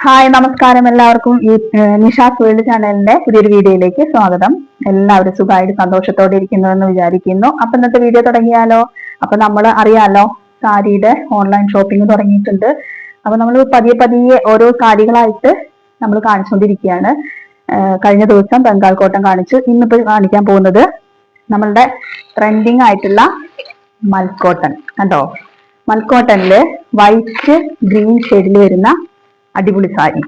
Hi, നമസ്കാരം. എല്ലാവർക്കും ഈ നിഷാസ് വേൾഡ് ചാനലിന്റെ പുതിയൊരു വീഡിയോയിലേക്ക് സ്വാഗതം. എല്ലാവരും സുഖമായിട്ട് സന്തോഷത്തോടെ ഇരിക്കുന്നുവെന്ന് വിചാരിക്കുന്നു. അപ്പൊ ഇന്നത്തെ വീഡിയോ തുടങ്ങിയാലോ? അപ്പൊ നമ്മൾ അറിയാലോ, സാരിയുടെ ഓൺലൈൻ ഷോപ്പിംഗ് തുടങ്ങിയിട്ടുണ്ട്. അപ്പൊ നമ്മൾ പതിയെ പതിയെ ഓരോ സാരികളായിട്ട് നമ്മൾ കാണിച്ചുകൊണ്ടിരിക്കുകയാണ്. കഴിഞ്ഞ ദിവസം ബംഗാൾ കോട്ടൺ കാണിച്ചു. ഇന്നിപ്പോ കാണിക്കാൻ പോകുന്നത് നമ്മളുടെ ട്രെൻഡിങ് ആയിട്ടുള്ള മൽക്കോട്ടൺ. കണ്ടോ, മൽക്കോട്ടണില് വൈറ്റ് ഗ്രീൻ ഷെയ്ഡിൽ വരുന്ന അടിപൊളി സാരി.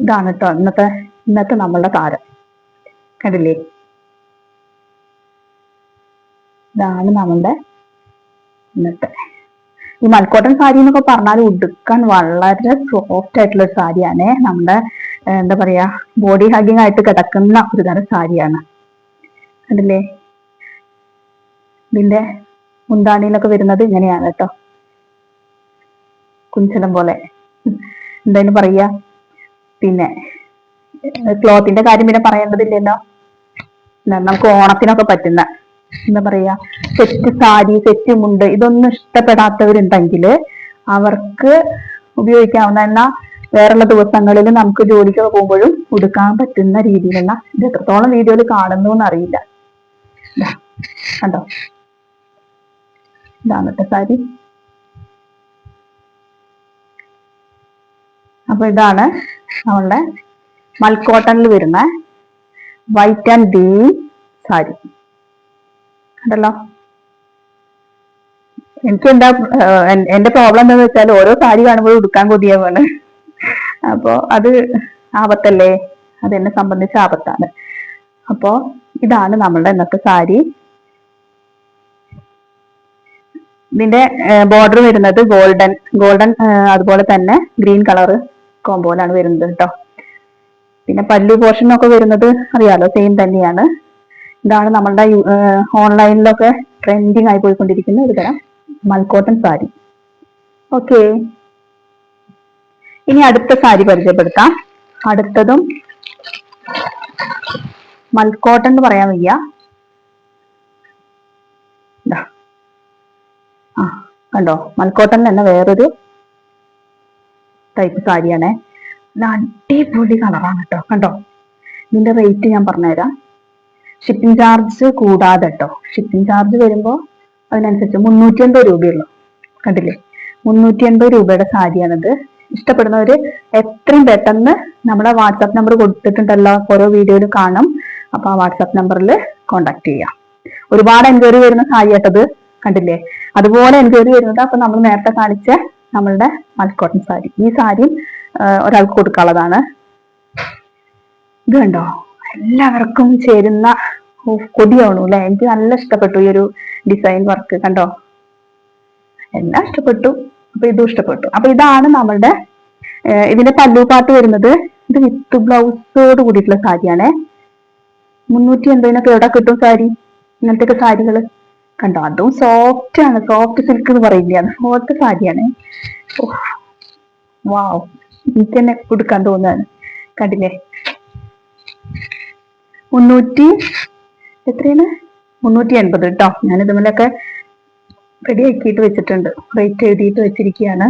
ഇതാണ് കേട്ടോ ഇന്നത്തെ നമ്മളുടെ താരം. കണ്ടില്ലേ, ഇതാണ് നമ്മളുടെ ഇന്നത്തെ ഈ മൽക്കോട്ടൺ സാരി എന്നൊക്കെ പറഞ്ഞാൽ ഉടുക്കാൻ വളരെ സോഫ്റ്റ് ആയിട്ടുള്ള ഒരു സാരിയാണ്. നമ്മുടെ എന്താ പറയാ, ബോഡി ഹഗ്ഗിങ് ആയിട്ട് കിടക്കുന്ന ഒരു തരം സാരിയാണ്. കണ്ടില്ലേ, ഇതിന്റെ മുന്താണിയിലൊക്കെ വരുന്നത് ഇങ്ങനെയാണ് കേട്ടോ, കുഞ്ചലം പോലെ. എന്തായാലും പറയാ, പിന്നെ ക്ലോത്തിന്റെ കാര്യം പിന്നെ പറയേണ്ടതില്ലല്ലോ. നമുക്ക് ഓണത്തിനൊക്കെ പറ്റുന്ന എന്താ പറയാ, സെറ്റ് സാരി, സെറ്റ് മുണ്ട്, ഇതൊന്നും ഇഷ്ടപ്പെടാത്തവരുണ്ടെങ്കിൽ അവർക്ക് ഉപയോഗിക്കാവുന്ന, എന്നാൽ വേറെയുള്ള ദിവസങ്ങളിൽ നമുക്ക് ജോലിക്കൊക്കെ പോകുമ്പോഴും ഉടുക്കാൻ പറ്റുന്ന രീതിയിലുള്ള, ഇത് എത്രത്തോളം വീഡിയോയിൽ കാണുന്നു എന്നറിയില്ല. കണ്ടോ, ഇതാണ് സാരി. അപ്പൊ ഇതാണ് നമ്മളുടെ മൽക്കോട്ടണിൽ വരുന്ന വൈറ്റ് ആൻഡ് ഗ്രീൻ സാരി. കണ്ടല്ലോ, എനിക്ക് എന്റെ പ്രോബ്ലം എന്താന്ന് വെച്ചാൽ ഓരോ സാരി കാണുമ്പോഴും ഉടുക്കാൻ കൊതിയാവാണ്. അപ്പോ അത് ആപത്തല്ലേ, അതെന്നെ സംബന്ധിച്ച ആപത്താണ്. അപ്പോ ഇതാണ് നമ്മളുടെ ഇന്നത്തെ സാരി. ഇതിന്റെ ബോർഡർ വരുന്നത് ഗോൾഡൻ അതുപോലെ തന്നെ ഗ്രീൻ കളർ കോമ്പോയിലാണ് വരുന്നത് കേട്ടോ. പിന്നെ പല്ലു പോർഷൻ ഒക്കെ വരുന്നത് അറിയാലോ, സെയിം തന്നെയാണ്. ഇതാണ് നമ്മളുടെ ഓൺലൈനിലൊക്കെ ട്രെൻഡിങ് ആയി പോയിക്കൊണ്ടിരിക്കുന്ന ഒരു തരം മൽക്കോട്ടൺ സാരി. ഓക്കെ, ഇനി അടുത്ത സാരി പരിചയപ്പെടുത്താം. അടുത്തതും മൽക്കോട്ടൺ എന്ന് പറയാൻ വയ്യ. കണ്ടോ, മൽക്കോട്ടൺ തന്നെ വേറൊരു ടൈപ്പ് സാരിയാണ്. അടിപൊളി കളറാണ് കേട്ടോ. കണ്ടോ, ഇതിന്റെ റേറ്റ് ഞാൻ പറഞ്ഞുതരാം. ഷിപ്പിംഗ് ചാർജ് കൂടാതെ കേട്ടോ. ഷിപ്പിംഗ് ചാർജ് വരുമ്പോൾ അതിനനുസരിച്ച് 380 രൂപയുള്ളൂ. കണ്ടില്ലേ, 380 രൂപയുടെ സാരിയാണിത്. ഇഷ്ടപ്പെടുന്നവര് എത്രയും പെട്ടെന്ന് നമ്മുടെ വാട്സാപ്പ് നമ്പർ കൊടുത്തിട്ടുണ്ടല്ലോ, ഓരോ വീഡിയോയിലും കാണും. അപ്പൊ ആ വാട്സാപ്പ് നമ്പറിൽ കോണ്ടാക്ട് ചെയ്യാം. ഒരുപാട് എൻക്വയറി വരുന്ന സാരി ആട്ടത്. കണ്ടില്ലേ, അതുപോലെ എൻക്വയറി വരുന്നത് അപ്പൊ നമ്മൾ നേരത്തെ കാണിച്ച നമ്മളുടെ മൽക്കോട്ടൺ സാരി. ഈ സാരി ഒരാൾക്ക് കൊടുക്കാനുള്ളതാണ്. ഇത് കണ്ടോ, എല്ലാവർക്കും ചേരുന്ന കൊതിയാവണു അല്ലെ. എനിക്ക് നല്ല ഇഷ്ടപ്പെട്ടു ഈ ഒരു ഡിസൈൻ വർക്ക്. കണ്ടോ, എല്ലാം ഇഷ്ടപ്പെട്ടു. അപ്പൊ ഇതും ഇഷ്ടപ്പെട്ടു. അപ്പൊ ഇതാണ് നമ്മളുടെ ഇതിന്റെ പല്ലു പാട്ട് വരുന്നത്. ഇത് വിത്ത് ബ്ലൗസോട് കൂടിയിട്ടുള്ള സാരിയാണ്. 380 എവിടെ കിട്ടും സാരി, ഇങ്ങനത്തെ സാരികള്. കണ്ടോ, അതും സോഫ്റ്റ് ആണ്. സോഫ്റ്റ് സിൽക്ക് എന്ന് പറയില്ല, അതുപോലത്തെ സാരിയാണ്. വാവ്, എനിക്ക് തന്നെ കൊടുക്കാൻ തോന്നാണ്. കണ്ടില്ലേ, 380 കേട്ടോ. ഞാൻ ഇതുമല്ലൊക്കെ റെഡി ആക്കിയിട്ട് വെച്ചിട്ടുണ്ട്, റേറ്റ് എഴുതിയിട്ട് വെച്ചിരിക്കുകയാണ്.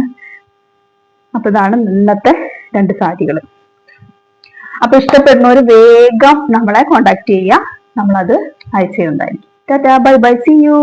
അപ്പൊ ഇതാണ് ഇന്നത്തെ 2 സാരികൾ. അപ്പൊ ഇഷ്ടപ്പെടുന്നവര് വേഗം നമ്മളെ കോണ്ടാക്ട് ചെയ്യുക, നമ്മളത് അയച്ചു തരുന്നതായിരിക്കും. Tata, bye bye, see U.